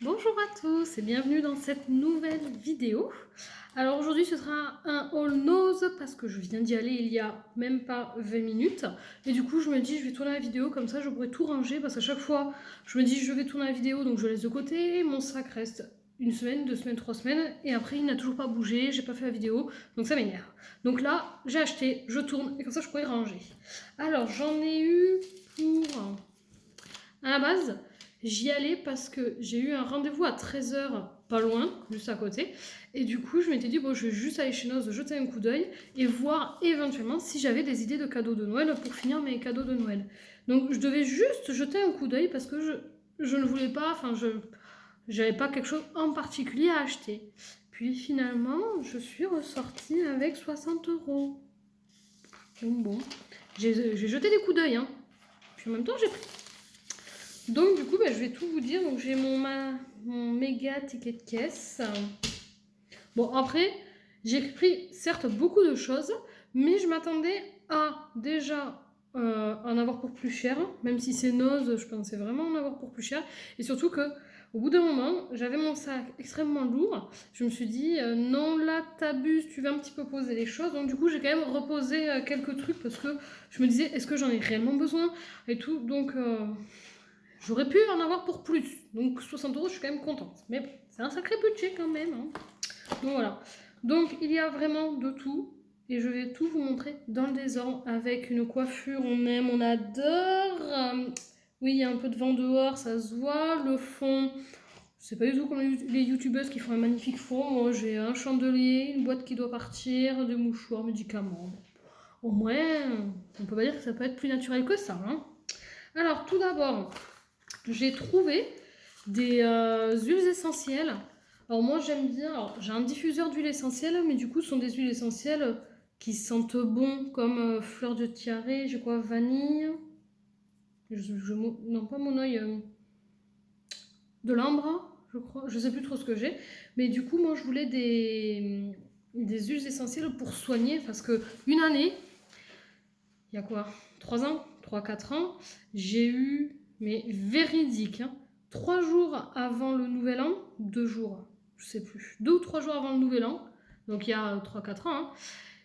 Bonjour à tous et bienvenue dans cette nouvelle vidéo. Alors aujourd'hui ce sera un haul nose parce que je viens d'y aller il y a même pas 20 minutes. Et du coup je me dis je vais tourner la vidéo comme ça je pourrai tout ranger parce qu'à chaque fois je me dis je vais tourner la vidéo donc je laisse de côté. Mon sac reste une semaine, 2 semaines, 3 semaines et après il n'a toujours pas bougé, j'ai pas fait la vidéo donc ça m'énerve. Donc là j'ai acheté, je tourne et comme ça je pourrai ranger. Alors j'en ai eu pour... À la base, j'y allais parce que j'ai eu un rendez-vous à 13 h, pas loin, juste à côté. Et du coup, je m'étais dit, bon, je vais juste aller chez Noz, jeter un coup d'œil et voir éventuellement si j'avais des idées de cadeaux de Noël pour finir mes cadeaux de Noël. Donc, je devais juste jeter un coup d'œil parce que je ne voulais pas, enfin, je n'avais pas quelque chose en particulier à acheter. Puis finalement, je suis ressortie avec 60 €. Donc bon, j'ai jeté des coups d'œil, hein. Puis en même temps, j'ai pris. Donc du coup, je vais tout vous dire. Donc j'ai mon méga ticket de caisse. Bon, après, j'ai pris certes beaucoup de choses, mais je m'attendais à déjà en avoir pour plus cher. Même si c'est Noz, je pensais vraiment en avoir pour plus cher. Et surtout que au bout d'un moment, j'avais mon sac extrêmement lourd. Je me suis dit, non, là, t'abuses, tu vas un petit peu poser les choses. Donc du coup, j'ai quand même reposé quelques trucs parce que je me disais, est-ce que j'en ai réellement besoin et tout. Donc... j'aurais pu en avoir pour plus. Donc 60 €, je suis quand même contente. Mais bon, c'est un sacré budget quand même. Hein. Donc voilà. Donc il y a vraiment de tout. Et je vais tout vous montrer dans le désordre avec une coiffure. On aime, on adore. Oui, il y a un peu de vent dehors, ça se voit. Le fond, c'est pas du tout comme les youtubeuses qui font un magnifique fond. Moi, j'ai un chandelier, une boîte qui doit partir, des mouchoirs, médicaments. Au moins, on peut pas dire que ça peut être plus naturel que ça. Hein. Alors, tout d'abord, j'ai trouvé des huiles essentielles. Alors moi j'aime bien, j'ai un diffuseur d'huile essentielle, mais du coup ce sont des huiles essentielles qui sentent bon comme fleur de tiare, j'ai quoi, vanille, non pas mon oeil, de l'ambre, je crois, je sais plus trop ce que j'ai, mais du coup moi je voulais des huiles essentielles pour soigner, parce que une année, il y a quoi, 3 ans, 3-4 ans, j'ai eu, mais véridique, hein, 3 jours avant le nouvel an, 2 jours, je sais plus, 2 ou 3 jours avant le nouvel an, donc il y a 3-4 ans, hein,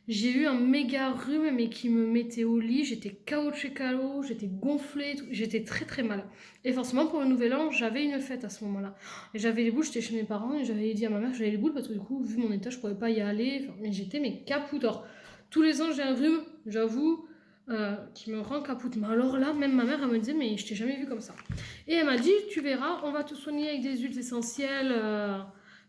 j'ai eu un méga rhume, mais qui me mettait au lit, j'étais KO de chez KO, j'étais gonflée, j'étais très très mal. Et forcément, pour le nouvel an, j'avais une fête à ce moment-là. Et j'avais les boules, j'étais chez mes parents, et j'avais dit à ma mère que j'avais les boules, parce que du coup, vu mon état, je pouvais pas y aller, enfin, mais j'étais mais capoute. Alors, tous les ans, j'ai un rhume, j'avoue, qui me rend capoute. Mais alors là, même ma mère, elle me disait, mais je t'ai jamais vu comme ça. Et elle m'a dit, tu verras, on va te soigner avec des huiles essentielles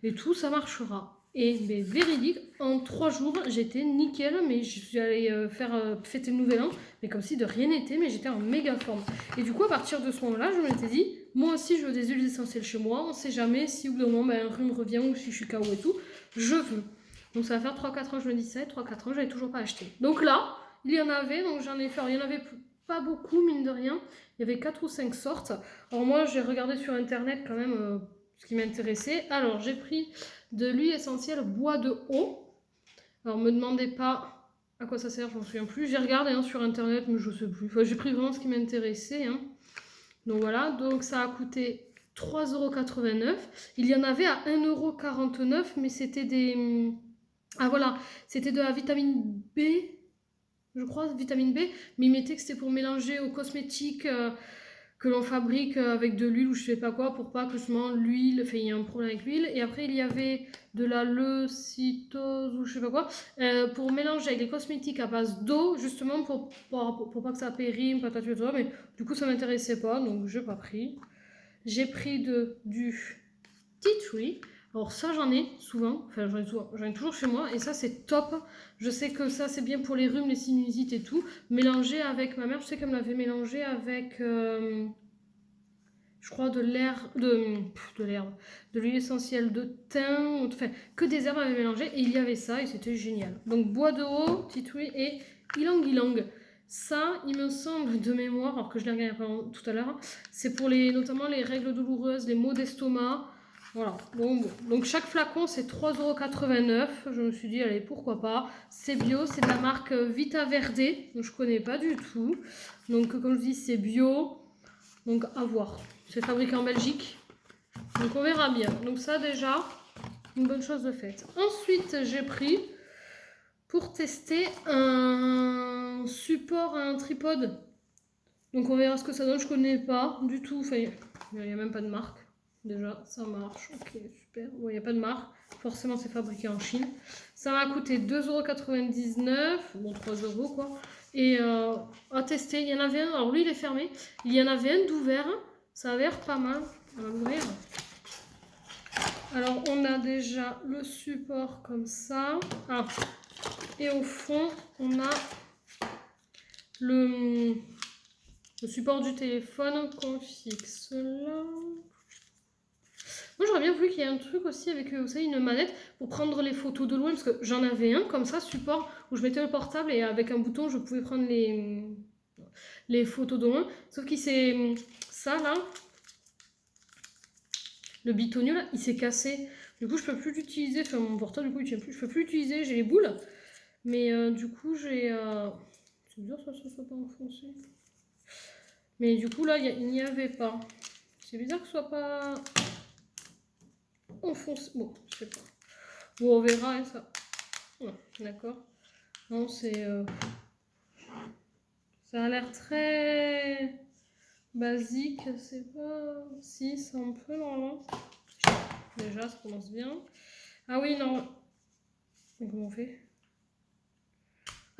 et tout, ça marchera. Et mais véridique, en 3 jours, j'étais nickel, mais je suis allée faire fêter le nouvel an, mais comme si de rien n'était, mais j'étais en méga forme. Et du coup, à partir de ce moment-là, je m'étais dit, moi aussi, je veux des huiles essentielles chez moi, on sait jamais si au bout d'un moment, un rhume revient ou si je suis KO et tout, je veux. Donc ça va faire 3-4 ans que je me dis ça, et 3-4 ans, j'avais toujours pas acheté. Donc là, il y en avait, donc j'en ai fait, il y en avait pas beaucoup, mine de rien, il y avait 4 ou 5 sortes. Alors moi, j'ai regardé sur internet quand même ce qui m'intéressait. Alors j'ai pris de l'huile essentielle bois de haut. Alors me demandez pas à quoi ça sert, je m'en souviens plus. J'ai regardé sur internet, mais je sais plus. Enfin, j'ai pris vraiment ce qui m'intéressait. Hein. Donc voilà, donc ça a coûté 3,89 €. Il y en avait à 1,49 €, mais c'était des... Ah voilà, c'était de la vitamine B, je crois, vitamine B, mais ils mettaient que c'était pour mélanger aux cosmétiques que l'on fabrique avec de l'huile ou je sais pas quoi pour pas que justement l'huile, enfin il y a un problème avec l'huile. Et après il y avait de la leucitose ou je sais pas quoi pour mélanger avec les cosmétiques à base d'eau justement pour pas que ça périme, patate tout ça. Mais du coup ça m'intéressait pas donc j'ai pas pris. J'ai pris du tea tree. Alors ça j'en ai souvent, enfin j'en ai toujours chez moi et ça c'est top. Je sais que ça c'est bien pour les rhumes, les sinusites et tout. Mélangé avec ma mère, je sais qu'elle me l'avait mélangé avec, je crois de l'herbe, de l'huile essentielle de thym, enfin que des herbes avaient mélangé et il y avait ça et c'était génial. Donc bois de haut, tea tree et ylang ylang. Ça, il me semble de mémoire, alors que je l'ai regardé tout à l'heure, c'est pour notamment les règles douloureuses, les maux d'estomac. Voilà, bon. Donc chaque flacon c'est 3,89 €. Je me suis dit, allez, pourquoi pas. C'est bio, c'est de la marque Vita Verde, donc je connais pas du tout. Donc comme je dis, c'est bio, donc à voir. C'est fabriqué en Belgique. Donc on verra bien. Donc ça déjà, une bonne chose de faite. Ensuite, j'ai pris pour tester un support à un tripode. Donc on verra ce que ça donne. Je connais pas du tout. Enfin, il n'y a même pas de marque. Déjà, ça marche. Ok, super. Bon, il n'y a pas de marque. Forcément, c'est fabriqué en Chine. Ça m'a coûté 2,99 €. Bon, 3 € quoi. Et à tester, il y en avait un. Alors lui, il est fermé. Il y en avait un d'ouvert. Ça a l'air pas mal. On va l'ouvrir. Alors, on a déjà le support comme ça. Ah. Et au fond, on a le support du téléphone qu'on fixe là. Moi, j'aurais bien voulu qu'il y ait un truc aussi avec, vous savez, une manette pour prendre les photos de loin. Parce que j'en avais un comme ça, support, où je mettais le portable et avec un bouton, je pouvais prendre les photos de loin. Sauf qu'il s'est... Ça, là, le bitonio, là, il s'est cassé. Du coup, je peux plus l'utiliser. Enfin, mon portable, du coup, il tient plus. Je peux plus l'utiliser. J'ai les boules. Mais du coup, j'ai... C'est bizarre, ça soit pas enfoncé. Mais du coup, là, il n'y avait pas. C'est bizarre que ce soit pas enfoncé. Bon, je sais pas. Bon, on verra, hein, ça. Ouais, d'accord. Non, c'est... Ça a l'air très basique. C'est pas... Si, c'est un peu normalement. Déjà, ça commence bien. Ah oui, non. Comment on fait?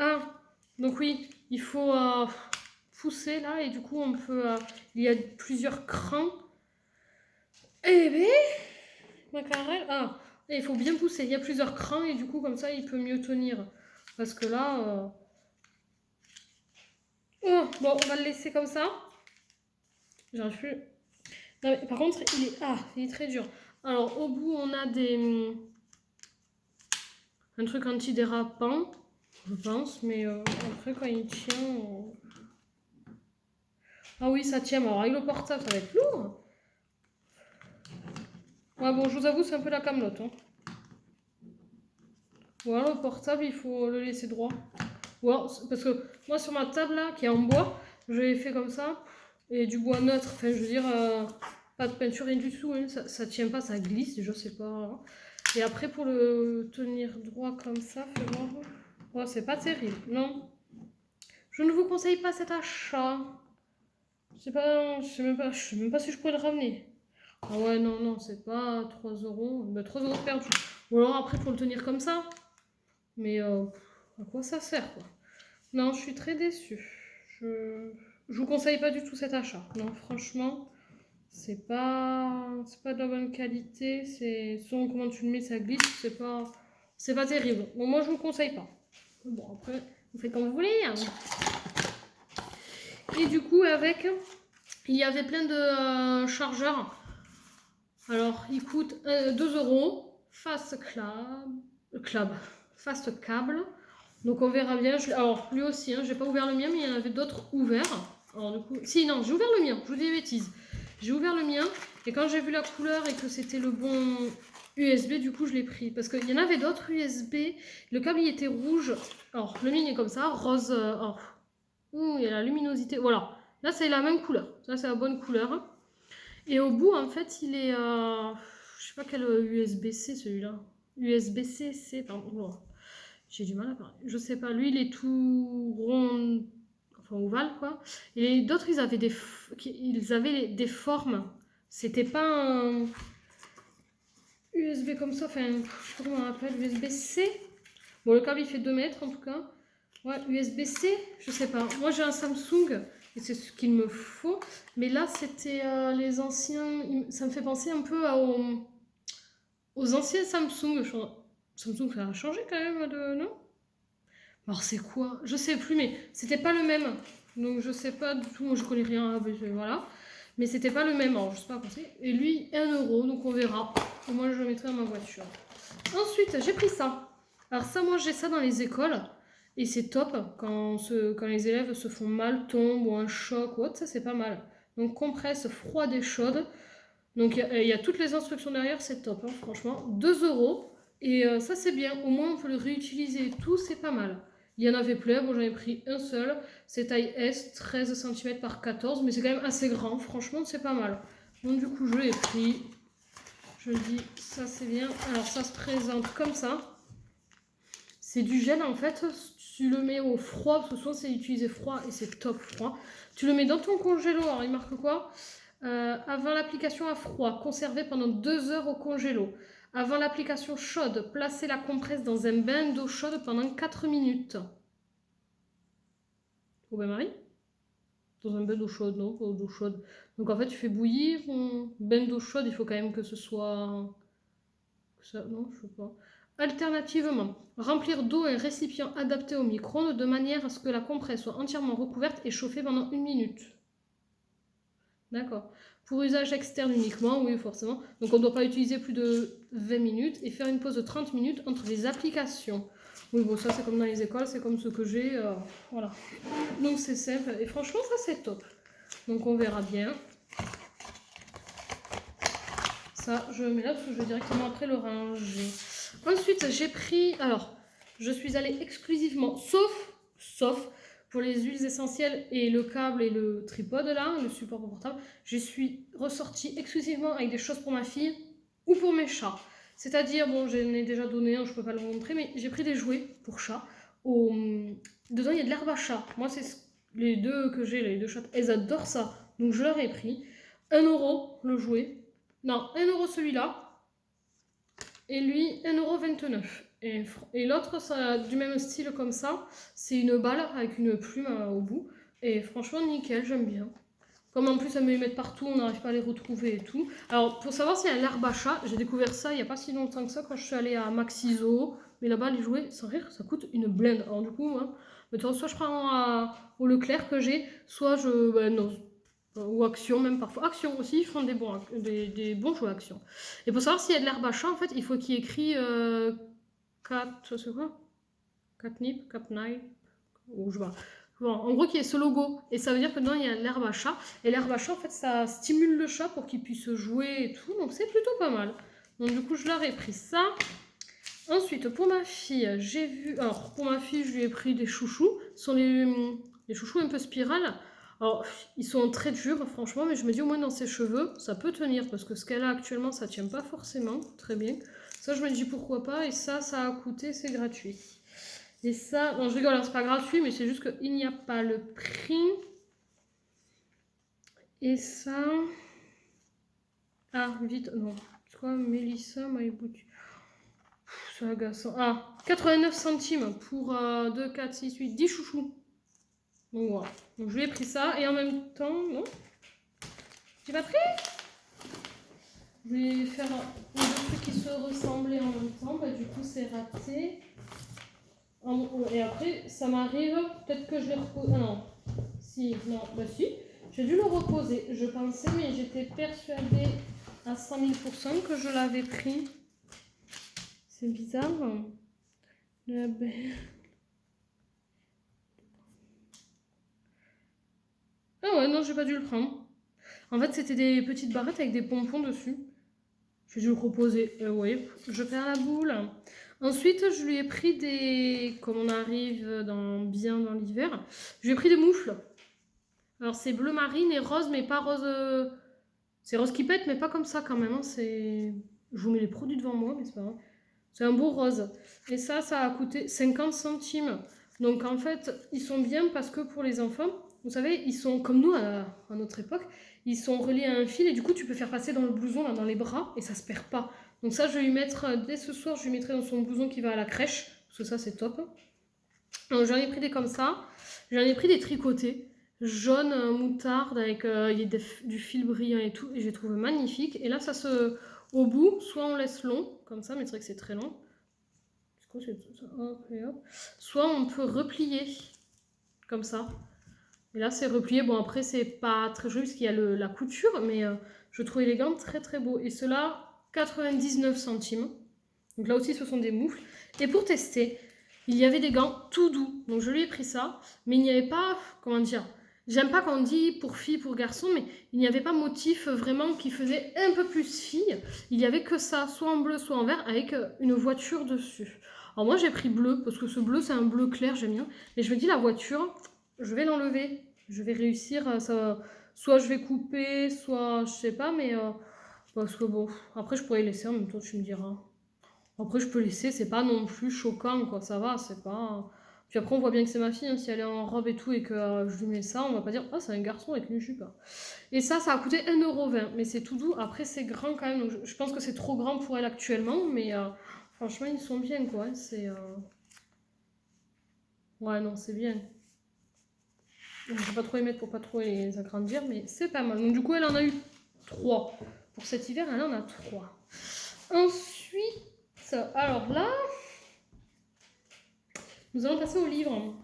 Ah, donc oui, il faut pousser là et du coup on peut... il y a plusieurs crans. Eh ben, Macarel, et il faut bien pousser. Il y a plusieurs crans et du coup comme ça il peut mieux tenir. Parce que là... Oh, bon, on va le laisser comme ça. J'arrive plus. Non, mais, par contre, il est très dur. Alors au bout on a un truc antidérapant, je pense, mais après quand il tient... Ah oui, ça tient. Alors avec le portable, ça va être lourd. Ouais, bon, je vous avoue, c'est un peu la camelote. Hein. Voilà, le portable, il faut le laisser droit. Ouais, parce que moi, sur ma table, là, qui est en bois, je l'ai fait comme ça. Et du bois neutre. Enfin, je veux dire, pas de peinture, rien du tout. Hein. Ça tient pas, ça glisse, je sais pas. Hein. Et après, pour le tenir droit comme ça, fais voir. Ouais, c'est pas terrible, non. Je ne vous conseille pas cet achat. Je sais même pas si je pourrais le ramener. Ah ouais, non, non, c'est pas 3 €. Bah, 3 € perdus. Ou alors après, pour le tenir comme ça. Mais à quoi ça sert, quoi? Non, je suis très déçue. Je vous conseille pas du tout cet achat. Non, franchement, c'est pas de la bonne qualité. C'est selon comment tu le mets, ça glisse. C'est pas terrible. Bon, moi, je vous le conseille pas. Bon, après, vous faites comme vous voulez. Hein. Et du coup, il y avait plein de chargeurs. Alors, il coûte 2 €. Fast Cable. Donc, on verra bien. Alors, lui aussi, hein, j'ai pas ouvert le mien, mais il y en avait d'autres ouverts. Alors, du coup, si, non, j'ai ouvert le mien. Je vous dis des bêtises. J'ai ouvert le mien. Et quand j'ai vu la couleur et que c'était le bon USB, du coup, je l'ai pris. Parce qu'il y en avait d'autres USB. Le câble, il était rouge. Alors, le mien est comme ça, rose. Il y a la luminosité. Voilà. Là, c'est la même couleur. Ça, c'est la bonne couleur. Et au bout, en fait, il est... je sais pas quel USB-C, celui-là. USB-C, c'est... Pardon. Oh, j'ai du mal à parler. Je sais pas. Lui, il est tout rond... Enfin, ovale, quoi. Et d'autres, ils avaient des formes. C'était pas un... USB comme ça. Enfin, je sais pas comment on appelle. USB-C. Bon, le câble, il fait 2 mètres, en tout cas. Ouais, USB-C, je sais pas. Moi, j'ai un Samsung... Et c'est ce qu'il me faut. Mais là, c'était les anciens... Ça me fait penser un peu aux anciens Samsung. Samsung, ça a changé quand même, non? Alors, c'est quoi? Je sais plus, mais c'était pas le même. Donc, je sais pas du tout. Moi, je connais rien. Voilà. Mais c'était pas le même. Alors, je sais pas penser. Et lui, 1 €. Donc, on verra. Et moi, je le mettrai dans ma voiture. Ensuite, j'ai pris ça. Alors, ça, moi, j'ai ça dans les écoles. Et c'est top quand les élèves se font mal, tombent ou un choc ou autre, ça c'est pas mal. Donc compresse froide et chaude. Donc il y a toutes les instructions derrière, c'est top, hein, franchement. 2 €. Et ça c'est bien, au moins on peut le réutiliser et tout, c'est pas mal. Il y en avait plein, bon j'en ai pris un seul. C'est taille S, 13 cm par 14, mais c'est quand même assez grand, franchement c'est pas mal. Donc du coup je l'ai pris. Je dis, ça c'est bien. Alors ça se présente comme ça. C'est du gel en fait. Tu le mets au froid, parce que souvent c'est utilisé froid et c'est top froid. Tu le mets dans ton congélo. Alors il marque quoi? Avant l'application à froid, conservé pendant 2 heures au congélo. Avant l'application chaude, placez la compresse dans un bain d'eau chaude pendant 4 minutes. Oh ben Marie? Dans un bain d'eau chaude, non? Pas d'eau chaude. Donc en fait, tu fais bouillir un bain d'eau chaude, il faut quand même que ce soit... Ça, non, je sais pas. Alternativement, remplir d'eau un récipient adapté au micro-ondes de manière à ce que la compresse soit entièrement recouverte et chauffée pendant 1 minute. D'accord. Pour usage externe uniquement, oui, forcément. Donc on ne doit pas utiliser plus de 20 minutes et faire une pause de 30 minutes entre les applications. Oui, bon, ça c'est comme dans les écoles, c'est comme ce que j'ai. Voilà. Donc c'est simple et franchement, ça c'est top. Donc on verra bien. Ça, je mets là parce que je vais directement après le ranger. Ensuite, j'ai pris... Alors, je suis allée exclusivement, sauf pour les huiles essentielles et le câble et le tripode là, le support portable, je suis ressortie exclusivement avec des choses pour ma fille ou pour mes chats. C'est-à-dire, bon, j'en ai déjà donné un, je peux pas le montrer, mais j'ai pris des jouets pour chats. Dedans, il y a de l'herbe à chat. Moi, c'est les deux que j'ai, les deux chats, elles adorent ça. Donc, je leur ai pris 1 € le jouet. Non, 1 € celui-là. Et lui, 1,29 €. Et l'autre, ça du même style comme ça. C'est une balle avec une plume au bout. Et franchement, nickel, j'aime bien. Comme en plus, ça me les mettre partout, on n'arrive pas à les retrouver et tout. Alors, pour savoir s'il y a l'herbe à chat, j'ai découvert ça il n'y a pas si longtemps que ça quand je suis allée à Maxiso. Mais là-bas, les jouets, sans rire, ça coûte une blinde. Alors, du coup, hein, soit je prends au Leclerc que j'ai, soit je. Ben, non. Ou Action, même parfois. Action aussi, ils font des bons jouets Action. Et pour savoir s'il y a de l'herbe à chat, en fait, il faut qu'il y ait écrit c'est quoi? Catnip, Capnip, ou je vois. Bon, en gros, qu'il y ait ce logo. Et ça veut dire que dedans, il y a l'herbe à chat. Et l'herbe à chat, en fait, ça stimule le chat pour qu'il puisse jouer et tout. Donc, c'est plutôt pas mal. Donc, du coup, je leur ai pris ça. Ensuite, pour ma fille, j'ai vu... Alors, pour ma fille, je lui ai pris des chouchous. Ce sont les chouchous un peu spirales. Alors, ils sont très durs, franchement, mais je me dis au moins dans ses cheveux, ça peut tenir, parce que ce qu'elle a actuellement, ça tient pas forcément très bien. Ça, je me dis pourquoi pas, et ça a coûté, c'est gratuit. Et ça, bon, je rigole, hein, c'est pas gratuit, mais c'est juste qu'il n'y a pas le prix. Et ça... Ah, vite, non. C'est quoi, Mélissa, My Boutique. C'est agaçant. Ah, 89 centimes pour 2, 4, 6, 8, 10 chouchous. Donc voilà. Donc je lui ai pris ça, et en même temps, non, j'ai pas pris. Je vais faire deux trucs qui se ressemblaient en même temps, bah, du coup c'est raté. Et après, ça m'arrive, peut-être que je l'ai reposé. Ah non, si, non, bah si, j'ai dû le reposer. Je pensais, mais j'étais persuadée à 100 000 % que je l'avais pris. C'est bizarre. La belle. Ah ouais, non, j'ai pas dû le prendre. En fait, c'était des petites barrettes avec des pompons dessus. J'ai dû le reposer. Et oui, je perds la boule. Ensuite, je lui ai pris des... Comme on arrive bien dans l'hiver, je lui ai pris des moufles. Alors, c'est bleu marine et rose, mais pas rose... C'est rose qui pète, mais pas comme ça quand même. Hein. Je vous mets les produits devant moi, mais c'est pas grave. C'est un beau rose. Et ça a coûté 50 centimes. Donc, en fait, ils sont bien parce que pour les enfants, vous savez, ils sont comme nous à notre époque, ils sont reliés à un fil et du coup, tu peux faire passer dans le blouson, là, dans les bras, et ça se perd pas. Donc ça, je vais lui mettre, dès ce soir, je lui mettrai dans son blouson qui va à la crèche, parce que ça, c'est top. Donc j'en ai pris des comme ça. J'en ai pris des tricotés, jaune moutarde, avec il y a du fil brillant et tout, et j'ai trouvé magnifique. Et là, au bout, soit on laisse long, comme ça, mais c'est vrai que c'est très long. Hop, et hop. Soit on peut replier, comme ça. Et là, c'est replié. Bon, après, c'est pas très joli parce qu'il y a la couture, mais je trouve élégant, très très beau. Et cela, 99 centimes. Donc là aussi, ce sont des moufles. Et pour tester, il y avait des gants tout doux. Donc je lui ai pris ça. Mais il n'y avait pas, comment dire, j'aime pas quand on dit pour fille, pour garçon, mais il n'y avait pas motif vraiment qui faisait un peu plus fille. Il y avait que ça, soit en bleu, soit en vert, avec une voiture dessus. Alors moi, j'ai pris bleu, parce que ce bleu, c'est un bleu clair, j'aime bien. Mais je me dis, la voiture, je vais l'enlever. Je vais réussir, soit je vais couper, soit je sais pas, mais Parce que bon, après je pourrais laisser en même temps, tu me diras. Après je peux laisser, c'est pas non plus choquant quoi, ça va, c'est pas... Puis après on voit bien que c'est ma fille, hein, si elle est en robe et tout et que je lui mets ça, on va pas dire « Ah c'est un garçon avec une jupe ». Et ça a coûté 1,20 €, mais c'est tout doux. Après c'est grand quand même, donc je pense que c'est trop grand pour elle actuellement, mais franchement ils sont bien quoi, hein, c'est... Ouais non, c'est bien. Je vais pas trop les mettre pour pas trop les agrandir, mais c'est pas mal. Donc du coup elle en a eu 3. Pour cet hiver, elle en a 3. Ensuite, alors là, nous allons passer au livre.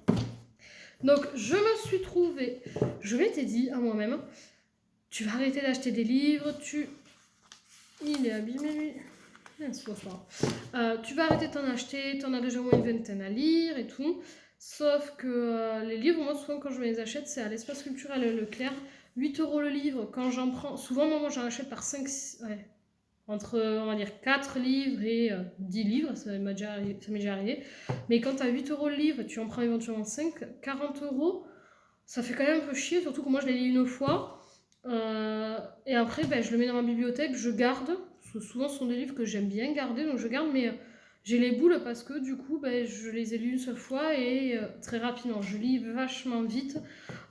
Donc, je me suis trouvée, je m'étais dit à moi-même, tu vas arrêter d'acheter des livres, il est abîmé lui. Tu vas arrêter de t'en acheter, t'en as déjà au moins une vingtaine à lire et tout. Sauf que les livres, moi souvent quand je me les achète, c'est à l'espace culturel Leclerc. 8 € le livre, quand j'en prends, souvent moi j'en achète par 5, ouais, entre, on va dire, 4 livres et 10 livres, ça m'est déjà arrivé. Mais quand tu as 8 € le livre et tu en prends éventuellement 5, 40 €, ça fait quand même un peu chier, surtout que moi je les lis une fois. Et après, ben, je le mets dans ma bibliothèque, je garde. Parce que souvent, ce sont des livres que j'aime bien garder, donc je garde, mais j'ai les boules parce que du coup, ben, je les ai lus une seule fois et très rapidement. Je lis vachement vite.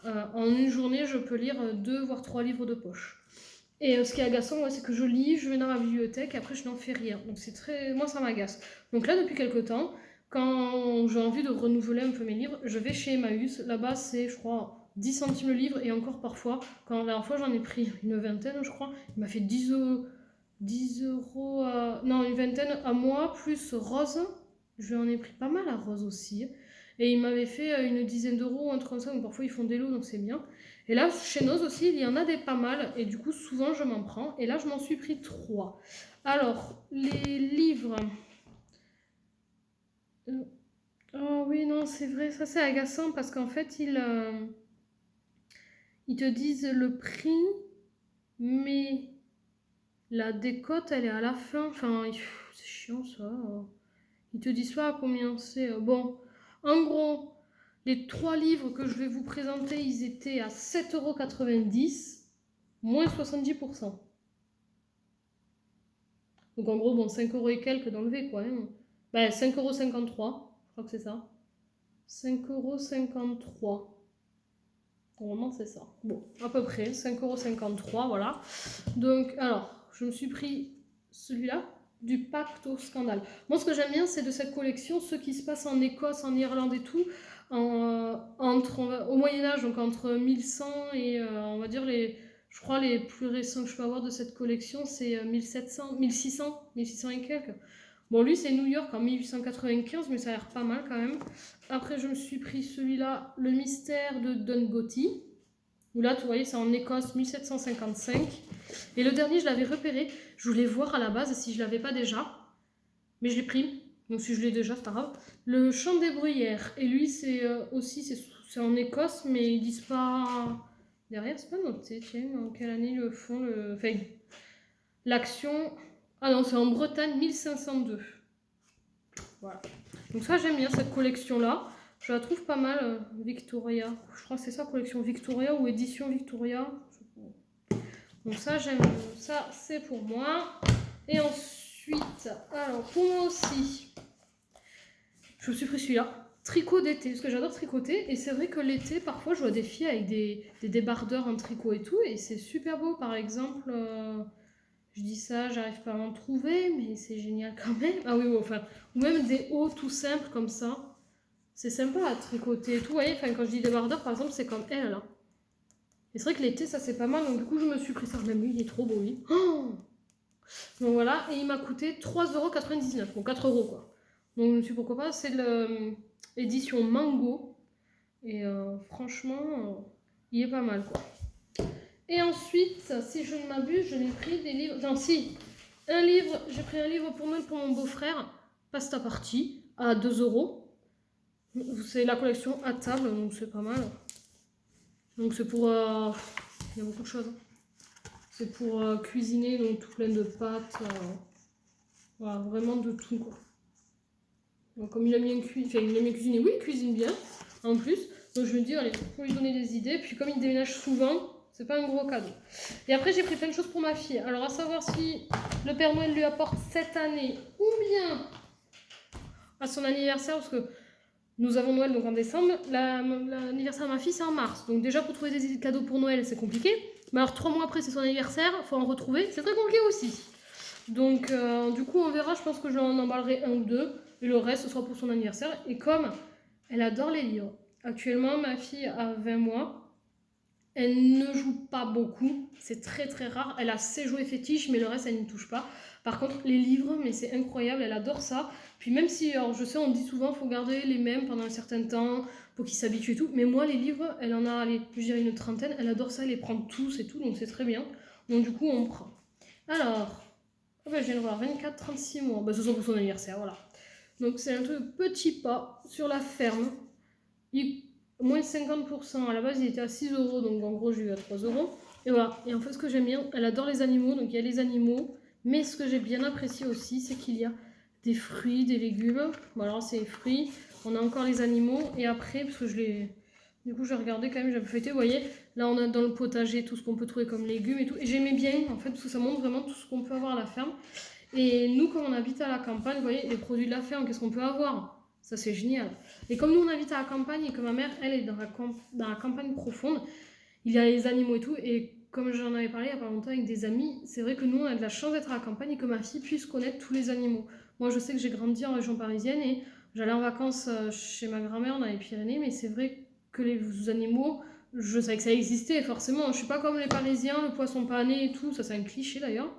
En une journée, je peux lire 2 voire 3 livres de poche. Et ce qui est agaçant, ouais, c'est que je lis, je vais dans ma bibliothèque, et après je n'en fais rien. Donc c'est très... Moi ça m'agace. Donc là, depuis quelques temps, quand j'ai envie de renouveler un peu mes livres, je vais chez Emmaüs. Là-bas, c'est, je crois, 10 centimes le livre, et encore parfois, quand la dernière fois j'en ai pris une vingtaine, je crois, il m'a fait 10 euros, 10 euros non, une vingtaine à moi, plus Rose. Je en ai pris pas mal à Rose aussi. Et il m'avait fait une dizaine d'euros, un truc comme ça, donc parfois ils font des lots, donc c'est bien. Et là, chez Noz aussi, il y en a des pas mal, et du coup, souvent, je m'en prends. Et là, je m'en suis pris 3. Alors, les livres... Oh oui, non, c'est vrai, ça c'est agaçant, parce qu'en fait, ils te disent le prix, mais la décote, elle est à la fin. Enfin, c'est chiant, ça. Ils te disent pas à combien c'est. Bon, en gros, les 3 livres que je vais vous présenter, ils étaient à 7,90 €, moins 70%. Donc en gros, bon, 5 € et quelques d'enlever, quoi. Hein. Ben, 5,53 €, je crois que c'est ça. 5,53 €. Normalement, c'est ça. Bon, à peu près, 5,53 €, voilà. Donc, alors, je me suis pris celui-là, du Pacte au scandale. Moi, ce que j'aime bien, c'est de cette collection, ceux qui se passent en Écosse, en Irlande et tout, au Moyen-Âge, donc entre 1100 et, on va dire, je crois les plus récents que je peux avoir de cette collection, c'est 1700, 1600, 1600 et quelques. Bon, lui, c'est New York en 1895, mais ça a l'air pas mal quand même. Après, je me suis pris celui-là, Le mystère de Dungoty. Où là, tu voyez, c'est en Écosse, 1755. Et le dernier, je l'avais repéré. Je voulais voir à la base si je l'avais pas déjà. Mais je l'ai pris. Donc si je l'ai déjà, c'est pas grave. Le Chant des bruyères. Et lui, c'est aussi, c'est en Écosse, mais ils disent pas... Derrière, c'est pas noté. Tiens, en quelle année ils le font Enfin, l'action... Ah non, c'est en Bretagne, 1502. Voilà. Donc ça, j'aime bien cette collection-là. Je la trouve pas mal, Victoria. Je crois que c'est ça, collection Victoria ou édition Victoria. Donc ça, j'aime. Ça, c'est pour moi. Et ensuite, alors pour moi aussi, je me suis pris celui-là. Tricot d'été, parce que j'adore tricoter. Et c'est vrai que l'été, parfois, je vois des filles avec des débardeurs en tricot et tout. Et c'est super beau, par exemple... Je dis ça, j'arrive pas à en trouver, mais c'est génial quand même. Ah oui, enfin, ou même des hauts tout simples comme ça. C'est sympa à tricoter et tout. Vous voyez, enfin, quand je dis débardeur, par exemple, c'est comme elle, là. Et c'est vrai que l'été, ça c'est pas mal. Donc du coup, je me suis pris ça. Même lui, il est trop beau, lui. Oh, donc voilà, et il m'a coûté 3,99 €. Donc 4 € quoi. Donc je me suis dit, pourquoi pas. C'est l'édition Mango. Et franchement, il est pas mal, quoi. Et ensuite, si je ne m'abuse, je l'ai pris des livres... Non, si, j'ai pris un livre pour Noël pour mon beau-frère, Pasta Party, à 2 €. C'est la collection à table, donc c'est pas mal. Donc c'est pour... il y a beaucoup de choses. C'est pour cuisiner, donc tout plein de pâtes. Voilà, vraiment de tout, quoi. Donc comme il a bien cuisiner, oui, il cuisine bien, en plus. Donc je me dis, allez, faut lui donner des idées. Puis comme il déménage souvent, C'est pas un gros cadeau. Et après, j'ai pris plein de choses pour ma fille. Alors, à savoir si le Père Noël lui apporte cette année ou bien à son anniversaire, parce que nous avons Noël donc en décembre. L'anniversaire de ma fille, c'est en mars. Donc déjà, pour trouver des idées de cadeaux pour Noël, c'est compliqué. Mais alors, 3 mois après, c'est son anniversaire. Il faut en retrouver. C'est très compliqué aussi. Donc, du coup, on verra. Je pense que j'en emballerai un ou deux. Et le reste, ce sera pour son anniversaire. Et comme elle adore les livres. Actuellement, ma fille a 20 mois. Elle ne joue pas beaucoup. C'est très très rare. Elle a ses jouets fétiches, mais le reste, elle n'y touche pas. Par contre, les livres, mais c'est incroyable. Elle adore ça. Puis même si, alors je sais, on dit souvent qu'il faut garder les mêmes pendant un certain temps pour qu'ils s'habituent et tout. Mais moi, les livres, elle en a, allez, je dirais une trentaine. Elle adore ça, elle les prend tous et tout. Donc c'est très bien. Donc du coup, on prend. Alors, oh ben, je viens de voir 24, 36 mois. Ben, ce sera pour son anniversaire, voilà. Donc c'est un truc petit pas sur la ferme. Moins 50%. À la base, il était à 6 euros. Donc en gros, j'ai eu à 3 euros. Et voilà. Et en fait, ce que j'aime bien, elle adore les animaux. Donc il y a les animaux. Mais ce que j'ai bien apprécié aussi, c'est qu'il y a des fruits, des légumes. Bon, alors c'est les fruits. On a encore les animaux. Et après, parce que je l'ai. Du coup, j'ai regardé quand même, j'avais fêté. Vous voyez, là, on a dans le potager tout ce qu'on peut trouver comme légumes et tout. Et j'aimais bien, en fait, parce que ça montre vraiment tout ce qu'on peut avoir à la ferme. Et nous, comme on habite à la campagne, vous voyez, les produits de la ferme, qu'est-ce qu'on peut avoir? Ça, c'est génial. Et comme nous, on habite à la campagne et que ma mère, elle, est dans la campagne profonde, il y a les animaux et tout. Et comme j'en avais parlé il n'y a pas longtemps avec des amis, c'est vrai que nous, on a de la chance d'être à la campagne et que ma fille puisse connaître tous les animaux. Moi, je sais que j'ai grandi en région parisienne et j'allais en vacances chez ma grand-mère dans les Pyrénées, mais c'est vrai que les animaux, je savais que ça existait forcément. Je suis pas comme les Parisiens, le poisson pané et tout, ça c'est un cliché d'ailleurs.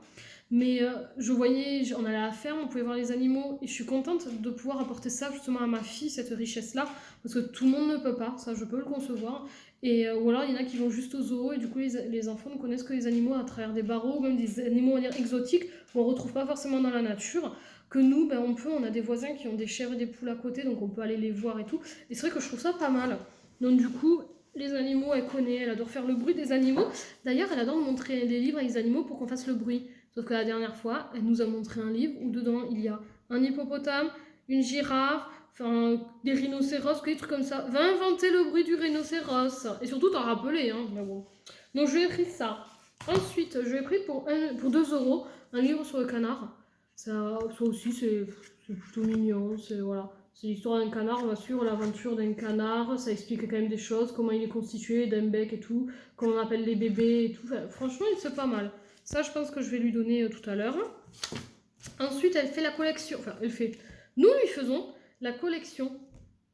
Mais je voyais, on allait à la ferme, on pouvait voir les animaux, et je suis contente de pouvoir apporter ça justement à ma fille, cette richesse-là, parce que tout le monde ne peut pas, ça je peux le concevoir. Et, ou alors il y en a qui vont juste au zoo, et du coup les enfants ne connaissent que les animaux à travers des barreaux, même des animaux on va dire, exotiques, qu'on ne retrouve pas forcément dans la nature, que nous, ben, on a des voisins qui ont des chèvres et des poules à côté, donc on peut aller les voir et tout. Et c'est vrai que je trouve ça pas mal. Donc du coup, les animaux, elle connaît, elle adore faire le bruit des animaux. D'ailleurs, elle adore montrer des livres avec des animaux pour qu'on fasse le bruit. Sauf que la dernière fois, elle nous a montré un livre où dedans il y a un hippopotame, une girafe, enfin des rhinocéros, des trucs comme ça. Va inventer le bruit du rhinocéros. Et surtout t'en rappeler, hein. Mais bon. Donc je lui ai pris ça. Ensuite, je lui ai pris pour 2 euros un livre sur le canard. Ça aussi, c'est plutôt mignon. Voilà. C'est l'histoire d'un canard, on va suivre l'aventure d'un canard. Ça explique quand même des choses, comment il est constitué, d'un bec et tout, comment on appelle les bébés et tout. Enfin, franchement, c'est pas mal. Ça, je pense que je vais lui donner tout à l'heure. Ensuite, elle fait la collection. Enfin, elle fait. Nous lui faisons la collection.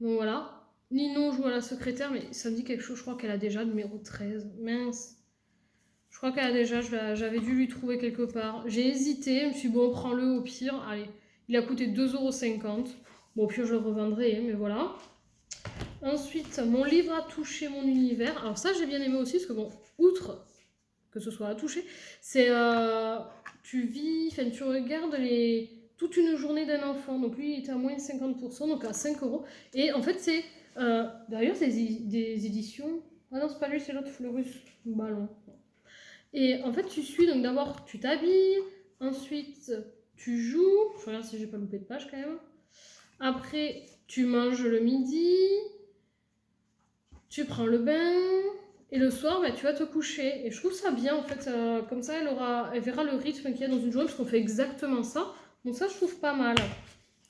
Donc voilà. Ninon joue à la secrétaire, mais ça me dit quelque chose. Je crois qu'elle a déjà numéro 13. Mince. Je crois qu'elle a déjà. J'avais dû lui trouver quelque part. J'ai hésité. Je me suis dit, bon, prends-le au pire. Allez. Il a coûté 2,50 €. Bon, au pire, je le revendrai, mais voilà. Ensuite, mon livre a touché mon univers. Alors, ça, j'ai bien aimé aussi, parce que bon, outre que ce soit à toucher, c'est tu regardes toute une journée d'un enfant. Donc lui, il était à moins de 50%, donc à 5 euros. Et en fait, c'est d'ailleurs des éditions. Ah non, c'est pas lui, c'est l'autre Fleurus Ballon. Et en fait, tu suis, donc d'abord, tu t'habilles, ensuite, tu joues. Je regarde si j'ai pas loupé de page quand même. Après, tu manges le midi, tu prends le bain. Et le soir, bah, tu vas te coucher. Et je trouve ça bien, en fait. Comme ça, elle verra le rythme qu'il y a dans une journée, parce qu'on fait exactement ça. Donc ça, je trouve pas mal.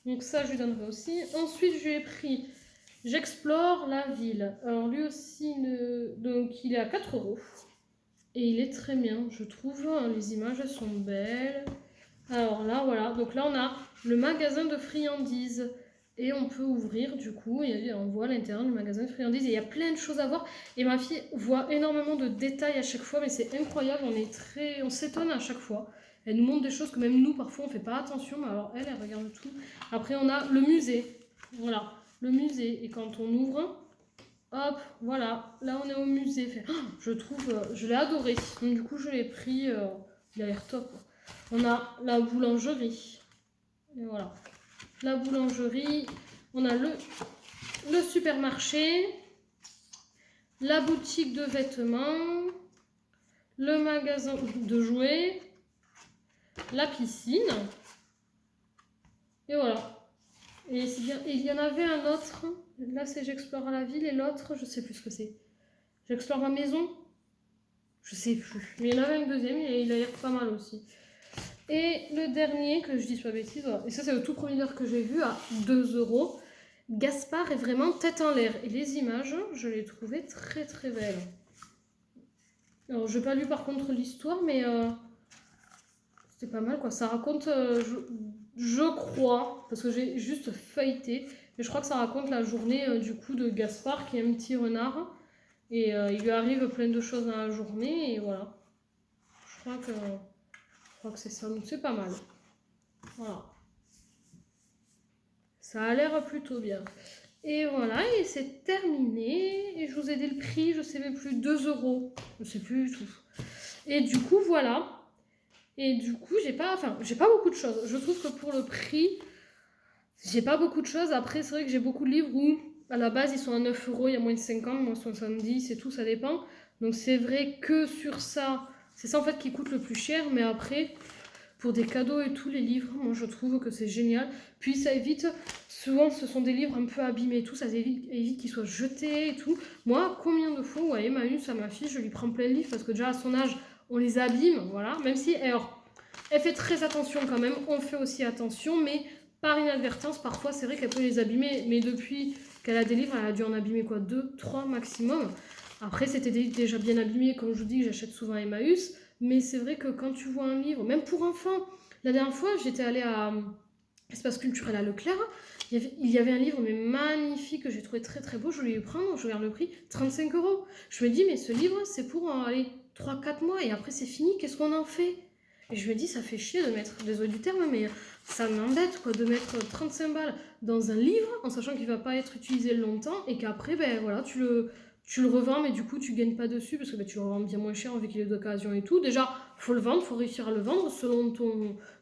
Donc ça, je lui donnerai aussi. Ensuite, je lui ai pris J'explore la ville. Alors lui aussi, donc il est à 4 euros. Et il est très bien, je trouve. Les images, elles sont belles. Alors là, voilà. Donc là, on a le magasin de friandises. Et on peut ouvrir du coup, on voit l'intérieur du magasin de friandises et il y a plein de choses à voir. Et ma fille voit énormément de détails à chaque fois, mais c'est incroyable, on s'étonne à chaque fois. Elle nous montre des choses que même nous parfois on fait pas attention, mais alors elle regarde tout. Après on a le musée, voilà, le musée. Et quand on ouvre, hop, voilà, là on est au musée. Je l'ai adoré, donc du coup je l'ai pris, il a l'air top. On a la boulangerie, et voilà. La boulangerie, on a le supermarché, la boutique de vêtements, le magasin de jouets, la piscine, et voilà. Et il y en avait un autre, là c'est J'explore la ville, et l'autre, je sais plus ce que c'est. J'explore ma maison. Je sais plus. Mais il y en avait un deuxième et il a l'air pas mal aussi. Et le dernier, que je dis pas bêtise, voilà. Et ça c'est le tout premier livre que j'ai vu à 2 €. Gaspard est vraiment tête en l'air. Et les images, je les trouvais très très belles. Alors je n'ai pas lu par contre l'histoire, mais c'était pas mal quoi. Ça raconte, je crois, parce que j'ai juste feuilleté, mais je crois que ça raconte la journée du coup de Gaspard qui est un petit renard. Et il lui arrive plein de choses dans la journée et voilà. Je crois que c'est ça, donc c'est pas mal. Voilà. Ça a l'air plutôt bien. Et voilà, et c'est terminé. Et je vous ai dit le prix, je sais même plus, 2 €. Je sais plus du tout. Et du coup, voilà. Et du coup, j'ai pas beaucoup de choses. Je trouve que pour le prix, j'ai pas beaucoup de choses. Après, c'est vrai que j'ai beaucoup de livres où, à la base, ils sont à 9 €, il y a moins de 50, moins 70 et tout, ça dépend. Donc c'est vrai que sur ça, c'est ça en fait qui coûte le plus cher. Mais après, pour des cadeaux et tout, les livres, moi je trouve que c'est génial. Puis ça évite, souvent ce sont des livres un peu abîmés et tout, ça évite qu'ils soient jetés et tout. Moi, combien de fois, ouais, Emmaüs à ma fille, je lui prends plein de livres parce que déjà à son âge, on les abîme, voilà. Même si, alors, elle fait très attention quand même, on fait aussi attention, mais par inadvertance, parfois c'est vrai qu'elle peut les abîmer, mais depuis qu'elle a des livres, elle a dû en abîmer quoi, 2, 3 maximum. Après, c'était déjà bien abîmé, comme je vous dis, j'achète souvent à Emmaüs. Mais c'est vrai que quand tu vois un livre, même pour enfants, la dernière fois, j'étais allée à Espace culturel à Leclerc, il y avait un livre mais magnifique que j'ai trouvé très très beau, je voulais le prendre, je regarde le prix, 35 €. Je me dis, mais ce livre, c'est pour aller 3-4 mois et après c'est fini, qu'est-ce qu'on en fait? Et je me dis, ça fait chier de mettre, désolé du terme, mais ça m'embête quoi, de mettre 35 balles dans un livre en sachant qu'il va pas être utilisé longtemps et qu'après, ben voilà, tu le revends, mais du coup, tu gagnes pas dessus parce que ben, tu le revends bien moins cher vu qu'il est d'occasion et tout. Déjà, faut le vendre, faut réussir à le vendre. Selon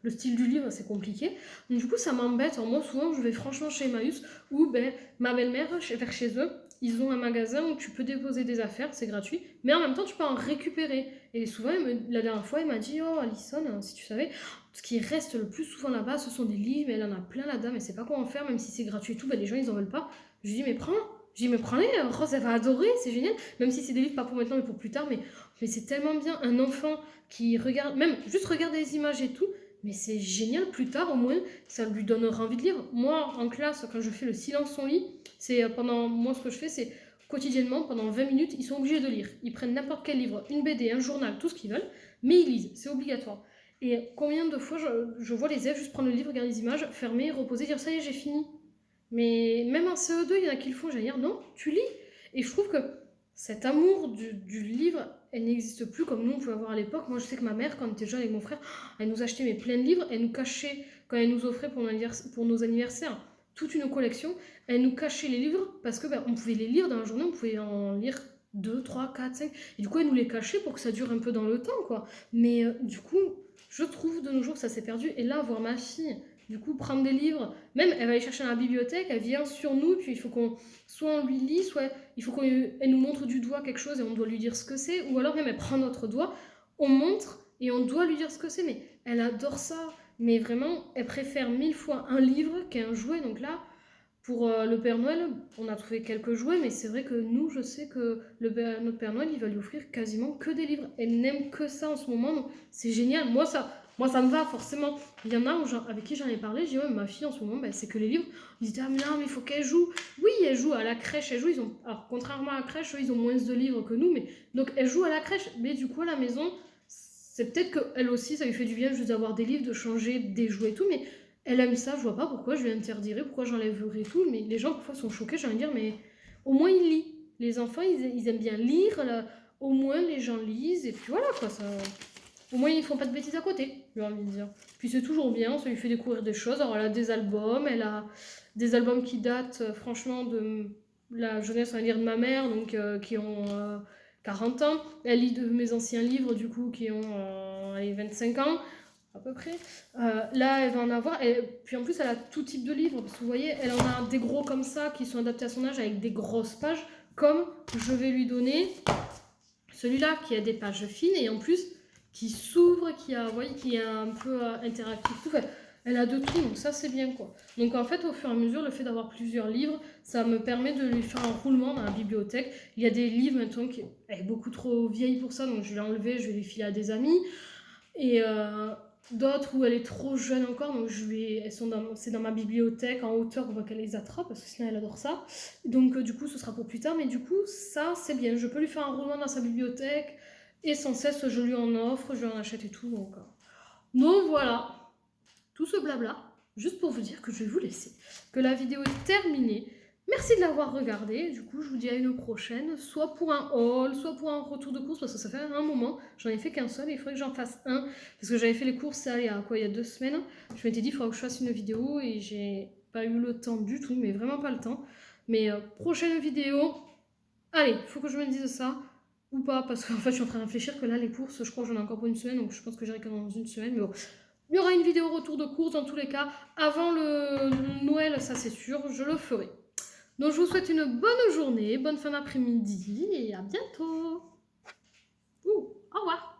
le style du livre, c'est compliqué. Donc, du coup, ça m'embête. Alors, moi, souvent, je vais franchement chez Emmaüs où ben, ma belle-mère, vers chez eux, ils ont un magasin où tu peux déposer des affaires, c'est gratuit, mais en même temps, tu peux en récupérer. Et souvent, la dernière fois, elle m'a dit, oh, Alison, si tu savais, ce qui reste le plus souvent là-bas, ce sont des livres, elle en a plein la dame, elle sait pas quoi en faire, même si c'est gratuit et tout, ben, les gens, ils en veulent pas. Je lui dis, mais prends. J'ai dit, mais prends-les, Rose, elle va adorer, c'est génial. Même si c'est des livres pas pour maintenant, mais pour plus tard. Mais c'est tellement bien. Un enfant qui regarde, même juste regarde les images et tout, mais c'est génial. Plus tard, au moins, ça lui donnera envie de lire. Moi, en classe, quand je fais le silence son lit, c'est pendant. Moi, ce que je fais, c'est quotidiennement, pendant 20 minutes, ils sont obligés de lire. Ils prennent n'importe quel livre, une BD, un journal, tout ce qu'ils veulent, mais ils lisent. C'est obligatoire. Et combien de fois je vois les élèves juste prendre le livre, regarder les images, fermer, reposer, dire ça y est, j'ai fini. Mais même en CE2, il y en a qui le font, j'allais dire, non, tu lis. Et je trouve que cet amour du livre, elle n'existe plus comme nous on pouvait avoir à l'époque. Moi, je sais que ma mère, quand on était jeune avec mon frère, elle nous achetait mais plein de livres, elle nous cachait, quand elle nous offrait pour nos anniversaires toute une collection, elle nous cachait les livres parce que ben, on pouvait les lire dans la journée, on pouvait en lire 2, 3, 4, 5. Et du coup, elle nous les cachait pour que ça dure un peu dans le temps, quoi. Mais du coup, je trouve de nos jours que ça s'est perdu. Et là, voir ma fille du coup, prendre des livres, même elle va aller chercher dans la bibliothèque, elle vient sur nous, puis il faut qu'on, soit on lui lit, soit il faut qu'elle nous montre du doigt quelque chose et on doit lui dire ce que c'est, ou alors même elle prend notre doigt, on montre et on doit lui dire ce que c'est, mais elle adore ça, mais vraiment, elle préfère 1000 fois un livre qu'un jouet, donc là, pour le Père Noël, on a trouvé quelques jouets, mais c'est vrai que nous, je sais que notre Père Noël, il va lui offrir quasiment que des livres. Elle n'aime que ça en ce moment, donc c'est génial. Moi, ça me va forcément. Il y en a avec qui j'en ai parlé, j'ai dit, ouais, ma fille en ce moment, ben, c'est que les livres. Ils disaient, ah, mais non, mais il faut qu'elle joue. Oui, elle joue à la crèche, elle joue. Alors, contrairement à la crèche, eux, ils ont moins de livres que nous, mais donc elle joue à la crèche. Mais du coup, à la maison, c'est peut-être qu'elle aussi, ça lui fait du bien juste d'avoir des livres, de changer des jouets et tout, mais elle aime ça, je vois pas pourquoi je lui interdirais, pourquoi j'enlèverais tout, mais les gens parfois sont choqués, j'ai envie de dire, mais au moins ils lisent. Les enfants, ils aiment bien lire, là. Au moins les gens lisent, et puis voilà quoi, ça. Au moins ils font pas de bêtises à côté, j'ai envie de dire. Puis c'est toujours bien, ça lui fait découvrir des choses. Alors elle a des albums qui datent franchement de la jeunesse, on va dire, de ma mère, donc qui ont 40 ans. Elle lit de mes anciens livres, du coup, qui ont 25 ans à peu près. Là, elle va en avoir. Et puis en plus, elle a tout type de livres. Parce que vous voyez, elle en a des gros comme ça qui sont adaptés à son âge avec des grosses pages. Comme je vais lui donner celui-là qui a des pages fines et en plus qui s'ouvre, qui est un peu interactif. Tout. Elle a de tout, donc ça c'est bien quoi. Donc en fait, au fur et à mesure, le fait d'avoir plusieurs livres, ça me permet de lui faire un roulement dans la bibliothèque. Il y a des livres maintenant qui elle est beaucoup trop vieille pour ça, donc je vais l'enlever, je vais les filer à des amis. Et d'autres où elle est trop jeune encore, donc c'est dans ma bibliothèque en hauteur, on voit qu'elle les attrape parce que sinon elle adore ça. Donc du coup, ce sera pour plus tard, mais du coup, ça c'est bien. Je peux lui faire un roulement dans sa bibliothèque et sans cesse je lui en offre, je lui en achète et tout. Donc voilà. Tout ce blabla, juste pour vous dire que je vais vous laisser, que la vidéo est terminée. Merci de l'avoir regardée. Du coup, je vous dis à une prochaine, soit pour un haul, soit pour un retour de course, parce que ça fait un moment. J'en ai fait qu'un seul et il faudrait que j'en fasse un. Parce que j'avais fait les courses il y a 2 semaines. Je m'étais dit, il faudrait que je fasse une vidéo et j'ai pas eu le temps du tout, mais vraiment pas le temps. Mais prochaine vidéo, allez, il faut que je me dise ça ou pas, parce qu'en fait, je suis en train de réfléchir que là, les courses, je crois que j'en ai encore pour une semaine, donc je pense que j'irai que dans une semaine. Mais bon, il y aura une vidéo retour de course dans tous les cas. Avant le Noël, ça c'est sûr, je le ferai. Donc je vous souhaite une bonne journée, bonne fin d'après-midi et à bientôt. Au revoir.